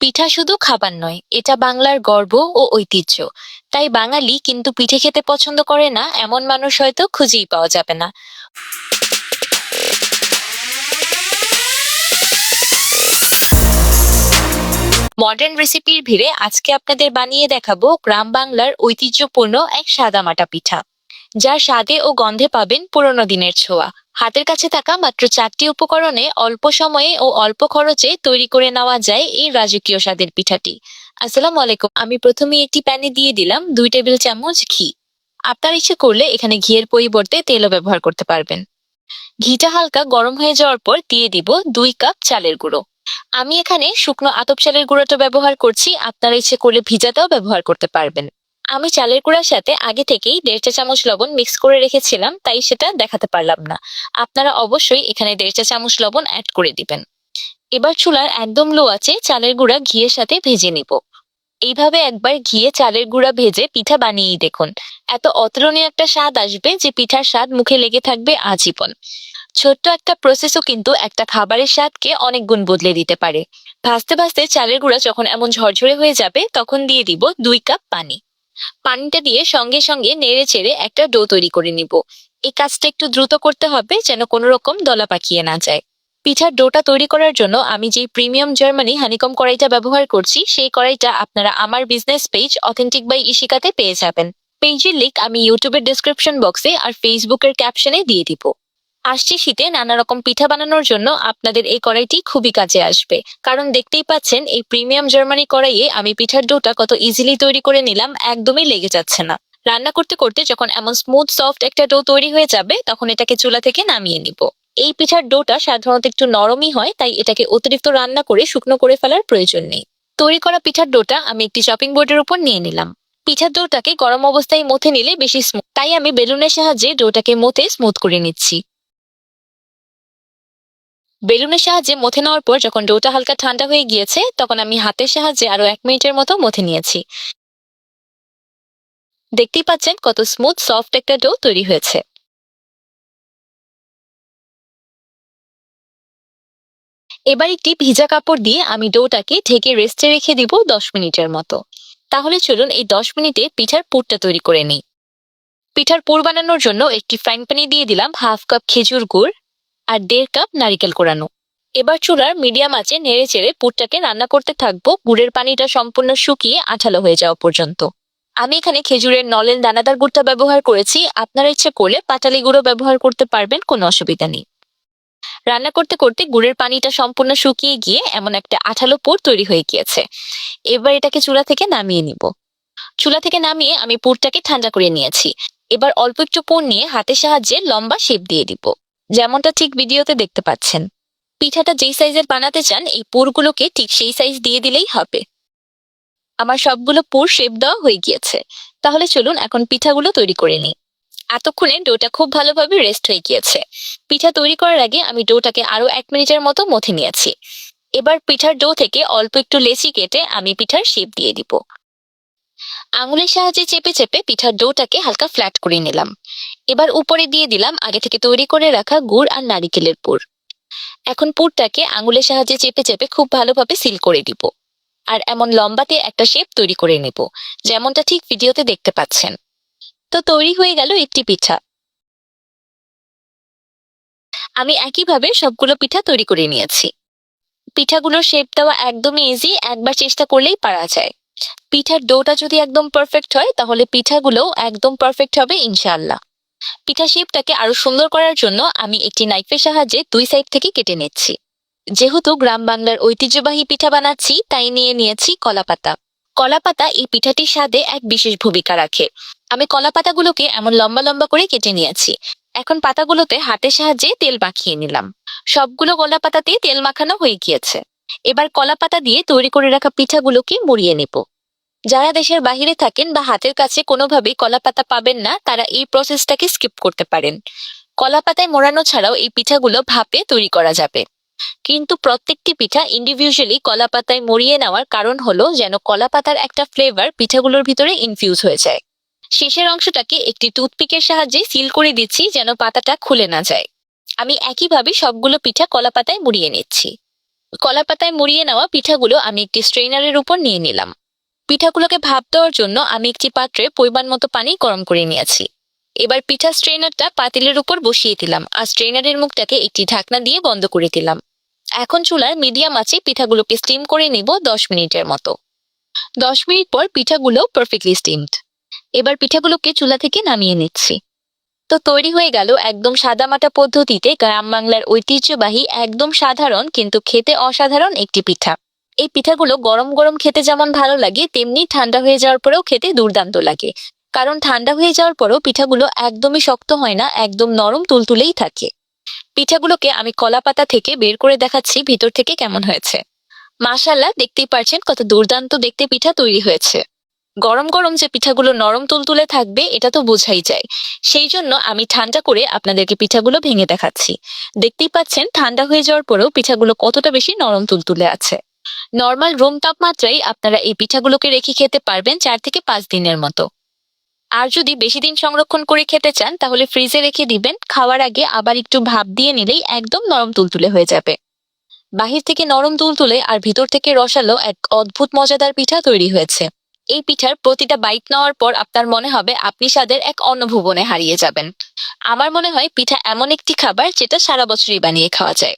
পিঠা শুধু খাবার নয়, এটা বাংলার গর্ব ও ঐতিহ্য। তাই বাঙালি কিন্তু পিঠে খেতে পছন্দ করে না এমন মানুষ হয়তো খুঁজেই পাওয়া যাবে না। মডার্ন রেসিপির ভিড়ে আজকে আপনাদের বানিয়ে দেখাবো গ্রাম বাংলার ঐতিহ্যপূর্ণ এক সাদামাটা পিঠা, যার স্বাদে ও গন্ধে পাবেন পুরোনো দিনের ছোঁয়া। হাতের কাছে থাকা মাত্র 4টি উপকরণে অল্প সময়ে ও অল্প খরচে তৈরি করে নেওয়া যায় এই রাজকীয় স্বাদের পিঠাটি। আসসালামু আলাইকুম। আমি প্রথমে একটি প্যানে দিয়ে দিলাম 2 টেবিল চামচ ঘি। আপনার ইচ্ছে করলে এখানে ঘিয়ের পরিবর্তে তেলও ব্যবহার করতে পারবেন। ঘিটা হালকা গরম হয়ে যাওয়ার পর দিয়ে দিব 2 কাপ চালের গুঁড়ো। আমি এখানে শুকনো আতপ চালের গুঁড়োটা ব্যবহার করছি, আপনারা ইচ্ছে করলে ভিজাটাও ব্যবহার করতে পারবেন। আমি চালের গুঁড়ার সাথে আগে থেকেই 1.5 চা চামচ লবণ মিক্স করে রেখেছিলাম, তাই সেটা দেখাতে পারলাম না। আপনারা অবশ্যই এখানে 1.5 চা চামচ লবণ অ্যাড করে দিবেন। এবার চুলার একদম লো আঁচে চালের গুঁড়া ঘিয়ের সাথে ভেজে নিব। এইভাবে একবার ঘিয়ে চালের গুঁড়া ভেজে পিঠা বানিয়েই দেখুন, এত অতুলনীয় একটা স্বাদ আসবে যে পিঠার স্বাদ মুখে লেগে থাকবে আজীবন। ছোট্ট একটা প্রসেসও কিন্তু একটা খাবারের স্বাদকে অনেক গুণ বদলে দিতে পারে। ভাজতে ভাজতে চালের গুঁড়া যখন এমন ঝরঝরে হয়ে যাবে তখন দিয়ে দিব 2 কাপ পানি। পানিটা দিয়ে সঙ্গে সঙ্গে নেড়ে চেড়ে একটা ডো তৈরি করে নিব। এই কাজটা একটু দ্রুত করতে হবে যেন কোনো রকম দলা পাকিয়ে না যায়। পিঠার ডোটা তৈরি করার জন্য আমি যে প্রিমিয়াম জার্মানি হানিকম কড়াইটা ব্যবহার করছি, সেই কড়াইটা আপনারা আমার বিজনেস পেজ অথেন্টিক বাই ইশিকাতে পেয়ে যাবেন। পেজের লিংক আমি ইউটিউবের ডেসক্রিপশন বক্সে আর ফেসবুকের ক্যাপশনে দিয়ে দিব। আসছে শীতে নানা রকম পিঠা বানানোর জন্য আপনাদের এই কড়াইটি খুবই কাজে আসবে, কারণ দেখতেই পাচ্ছেন এই প্রিমিয়াম জার্মানি কড়াইয়ে আমি পিঠার ডোটা কত ইজিলি তৈরি করে নিলাম, একদমই লেগে যাচ্ছে না। রান্না করতে করতে যখন এমন স্মুথ সফট একটা ডো তৈরি হয়ে যাবে তখন এটাকে চুলা থেকে নামিয়ে নিব। এই পিঠার ডোটা সাধারণত একটু নরমই হয়, তাই এটাকে অতিরিক্ত রান্না করে শুকনো করে ফেলার প্রয়োজন নেই। তৈরি করা পিঠার ডোটা আমি একটি চপিং বোর্ডের উপর নিয়ে নিলাম। পিঠার ডোটাকে গরম অবস্থায় মথে নিলে বেশি স্মুথ, তাই আমি বেলুনের সাহায্যে ডোটাকে মথে স্মুথ করে নিচ্ছি। বেলুনের সাহায্যে মথে নেওয়ার পর যখন ডোটা হালকা ঠান্ডা হয়ে গিয়েছে তখন আমি হাতের সাহায্যে আরো 1 মিনিটের মতো মথে নিয়েছি। দেখতেই পাচ্ছেন কত স্মুথ সফট একটা ডো তৈরি হয়েছে। এবার একটি ভিজা কাপড় দিয়ে আমি ডোটাকে ঢেকে রেস্টে রেখে দিব 10 মিনিটের মতো। তাহলে চলুন এই 10 মিনিটে পিঠার পুরটা তৈরি করে নিই। পিঠার পুর বানানোর জন্য একটি ফ্রাইং প্যানে দিয়ে দিলাম 1/2 কাপ খেজুর গুড় আর 1.5 কাপ নারিকেল কোরানো। এবার চুলার মিডিয়াম আঁচে নেড়ে চেড়ে পুরটাকে রান্না করতে থাকবো গুড়ের পানিটা সম্পূর্ণ শুকিয়ে আঠালো হয়ে যাওয়া পর্যন্ত। আমি এখানে খেজুরের নলেন দানাদার গুড়টা ব্যবহার করেছি, আপনারা ইচ্ছে করলে পাটালি গুঁড়ো ব্যবহার করতে পারবেন, কোনো অসুবিধা নেই। রান্না করতে করতে গুড়ের পানিটা সম্পূর্ণ শুকিয়ে গিয়ে এমন একটা আঠালো পুর তৈরি হয়ে গিয়েছে। এবার এটাকে চুলা থেকে নামিয়ে নিব। চুলা থেকে নামিয়ে আমি পুরটাকে ঠান্ডা করে নিয়েছি। এবার অল্প একটু পুর নিয়ে হাতের সাহায্যে লম্বা শেপ দিয়ে দিব, যেমনটা ঠিক ভিডিওতে দেখতে পাচ্ছেন। পিঠাটা যেই সাইজের বানাতে চান এই পুরগুলোকে ঠিক সেই সাইজ দিয়ে দিলেই হবে। আমার সবগুলো পুর শেপ দেওয়া হয়ে গিয়েছে। তাহলে চলুন এখন পিঠাগুলো তৈরি করে নিই। এতক্ষণে ডোটা খুব ভালোভাবে রেস্ট হয়ে গিয়েছে। পিঠা তৈরি করার আগে আমি ডোটাকে আরো 1 মিনিটের মতো মথে নিয়েছি। এবার পিঠার ডো থেকে অল্প একটু লেচি কেটে আমি পিঠার শেপ দিয়ে দিব। আঙুলের সাহায্যে চেপে চেপে পিঠার ডোটাকে হালকা ফ্ল্যাট করে নিলাম। এবার উপরে দিয়ে দিলাম আগে থেকে তৈরি করে রাখা গুড় আর নারিকেলের পুর। এখন পুরটাকে আঙুলের সাহায্যে চেপে চেপে খুব ভালোভাবে সিল করে দিব। আর এমন লম্বাতে একটা শেপ তৈরি করে নেব, যেমনটা ঠিক ভিডিওতে দেখতে পাচ্ছেন। তো তৈরি হয়ে গেল একটি পিঠা। আমি একইভাবে সবগুলো পিঠা তৈরি করে নিয়েছি। পিঠাগুলোর শেপ দেওয়া একদমই ইজি, একবার চেষ্টা করলেই পারা যায়। পিঠার ডোটা যদি একদম পারফেক্ট হয় তাহলে পিঠাগুলোও একদম পারফেক্ট হবে ইনশাআল্লাহ। পিঠা শেপটাকে আরো সুন্দর করার জন্য আমি একটি নাইফের সাহায্যে 2 সাইড থেকে কেটে নিচ্ছি। যেহেতু গ্রাম বাংলার ঐতিহ্যবাহী পিঠা বানাচ্ছি তাই নিয়ে নিয়েছি কলাপাতা। কলাপাতা এই পিঠাটির স্বাদে এক বিশেষ ভূমিকা রাখে। আমি কলাপাতাগুলোকে এমন লম্বা লম্বা করে কেটে নিয়েছি। এখন পাতাগুলোতে হাতের সাহায্যে তেল মাখিয়ে নিলাম। সবগুলো কলাপাতাতেই তেল মাখানো হয়ে গিয়েছে। এবার কলাপাতা দিয়ে তৈরি করে রাখা পিঠাগুলোকে মুড়িয়ে নেব। যারা দেশের বাইরে থাকেন বা হাতের কাছে কোনোভাবেই কলাপাতা পাবেন না তারা এই প্রসেসটাকে স্কিপ করতে পারেন। কলাপাতায় মোড়ানো ছাড়াও এই পিঠাগুলো ভাপে তৈরি করা যাবে, কিন্তু প্রত্যেকটি পিঠা ইন্ডিভিজুয়ালি কলাপাতায় মুড়িয়ে নেওয়ার কারণ হলো যেন কলাপাতার একটা ফ্লেভার পিঠাগুলোর ভিতরে ইনফিউজ হয়ে যায়। শেষের অংশটাকে একটি টুথপিকের সাহায্যে সিল করে দিচ্ছি যেন পাতাটা খুলে না যায়। আমি একইভাবে সবগুলো পিঠা কলাপাতায় মুড়িয়ে নিচ্ছি। কলা পাতায় মুড়িয়ে নেওয়া পিঠাগুলো আমি একটি স্ট্রেনারের উপর নিয়ে নিলাম। পিঠাগুলোকে ভাপ দেওয়ার জন্য আমি একটি পাত্রে পরিমাণ মতো পানি গরম করে নিয়েছি। এবার পিঠা স্ট্রেনারটা পাতিলের উপর বসিয়ে দিলাম আর স্ট্রেনারের মুখটাকে একটি ঢাকনা দিয়ে বন্ধ করে দিলাম। এখন চুলার মিডিয়াম আঁচে পিঠাগুলোকে স্টিম করে নিব 10 মিনিটের মতো। 10 মিনিট পর পিঠাগুলো পারফেক্টলি স্টিমড। এবার পিঠাগুলোকে চুলা থেকে নামিয়ে নিচ্ছি। তো তৈরি হয়ে গেল একদম সাদামাটা পদ্ধতিতে গ্রাম বাংলার ঐতিহ্যবাহী একদম সাধারণ কিন্তু খেতে অসাধারণ একটি পিঠা। এই পিঠাগুলো গরম গরম খেতে যেমন ভালো লাগে, তেমনি ঠান্ডা হয়ে যাওয়ার পরেও খেতে দুর্দান্ত লাগে। কারণ ঠান্ডা হয়ে যাওয়ার পরেও পিঠাগুলো একদমই শক্ত হয় না, একদম নরম তুলতুলেই থাকে। পিঠাগুলোকে আমি কলা পাতা থেকে বের করে দেখাচ্ছি ভিতর থেকে কেমন হয়েছে। মাশাআল্লাহ, দেখতেই পারছেন কত দুর্দান্ত দেখতে পিঠা তৈরি হয়েছে। গরম গরম যে পিঠাগুলো নরম তুলতুলে থাকবে এটা তো বোঝাই যায়। সেই জন্য আমি ঠান্ডা করে আপনাদেরকে পিঠাগুলো ভেঙে দেখাচ্ছি। দেখতেই পাচ্ছেন ঠান্ডা হয়ে যাওয়ার পরেও পিঠাগুলো কতটা বেশি নরম তুলতুলে আছে। নর্মাল রুম তাপমাত্রায় আপনারা এই পিঠাগুলোকে রেখে খেতে পারবেন 4 থেকে 5 দিনের মতো। আর যদি বেশি দিন সংরক্ষণ করে খেতে চান তাহলে ফ্রিজে রেখে দিবেন, খাওয়ার আগে আবার একটু ভাপ দিয়ে নিলেই একদম নরম তুলতুলে হয়ে যাবে। বাহির থেকে নরম তুলতুলে আর ভিতর থেকে রসালো এক অদ্ভুত মজাদার পিঠা তৈরি হয়েছে। এই পিঠার প্রতিটা বাইট নেওয়ার পর আপনার মনে হবে আপনি স্বাদের এক অন্য ভুবনে হারিয়ে যাবেন। আমার মনে হয় পিঠা এমন একটি খাবার যেটা সারা বছরই বানিয়ে খাওয়া যায়।